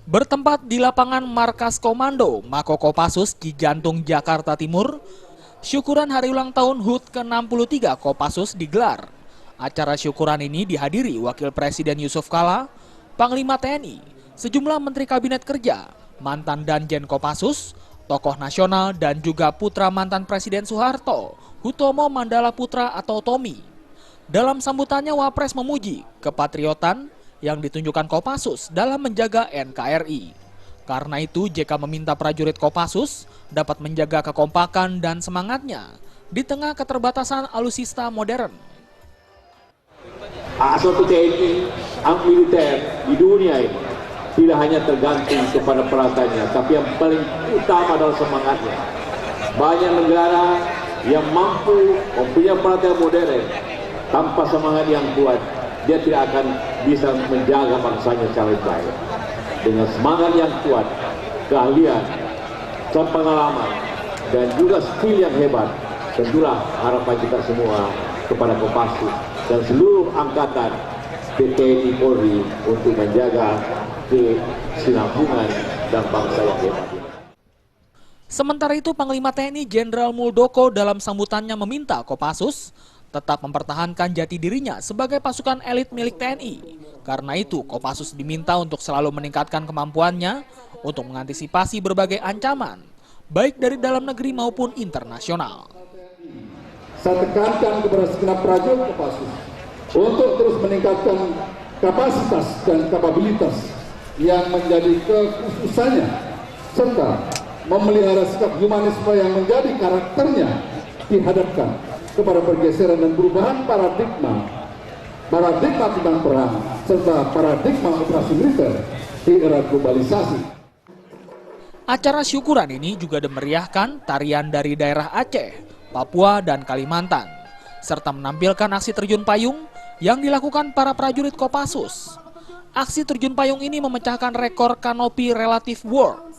Bertempat di lapangan Markas Komando Mako Kopassus Cijantung, Jakarta Timur, syukuran hari ulang tahun HUT ke-63 Kopassus digelar. Acara syukuran ini dihadiri Wakil Presiden Yusuf Kala, Panglima TNI, sejumlah Menteri Kabinet Kerja, mantan Danjen Kopassus, tokoh nasional dan juga putra mantan Presiden Soeharto, Hutomo Mandala Putra atau Tommy. Dalam sambutannya, Wapres memuji kepatriotan yang ditunjukkan Kopassus dalam menjaga NKRI. Karena itu, JK meminta prajurit Kopassus dapat menjaga kekompakan dan semangatnya di tengah keterbatasan alutsista modern. Suatu TNI militer di dunia ini tidak hanya tergantung kepada peralatannya, tapi yang paling utama adalah semangatnya. Banyak negara yang mampu mempunyai peralatan modern, tanpa semangat yang kuat, dia tidak akan bisa menjaga bangsanya secara baik. Dengan semangat yang kuat, keahlian, pengalaman, dan juga skill yang hebat, tentulah harapan kita semua kepada Kopassus dan seluruh angkatan TNI Polri untuk menjaga kesinambungan dan bangsa yang hebat. Sementara itu, Panglima TNI Jenderal Muldoko dalam sambutannya meminta Kopassus tetap mempertahankan jati dirinya sebagai pasukan elit milik TNI. Karena itu, Kopassus diminta untuk selalu meningkatkan kemampuannya untuk mengantisipasi berbagai ancaman, baik dari dalam negeri maupun internasional. Saya tekankan kepada segenap prajurit Kopassus untuk terus meningkatkan kapasitas dan kapabilitas yang menjadi kekhususannya, serta memelihara sikap humanisme yang menjadi karakternya dihadapkan kepada pergeseran dan perubahan paradigma tentang perang, serta paradigma operasi militer di era globalisasi. Acara syukuran ini juga dimeriahkan tarian dari daerah Aceh, Papua, dan Kalimantan, serta menampilkan aksi terjun payung yang dilakukan para prajurit Kopassus. Aksi terjun payung ini memecahkan rekor Canopy Relative World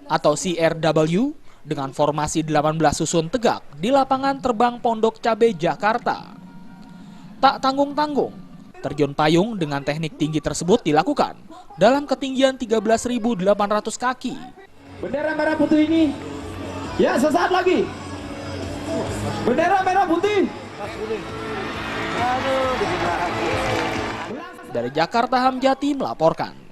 atau CRW dengan formasi 18 susun tegak di lapangan terbang Pondok Cabe, Jakarta. Tak tanggung-tanggung, terjun payung dengan teknik tinggi tersebut dilakukan dalam ketinggian 13.800 kaki. Bendera merah putih ini, ya sesaat lagi. Bendera merah putih. Dari Jakarta, Hamjati melaporkan.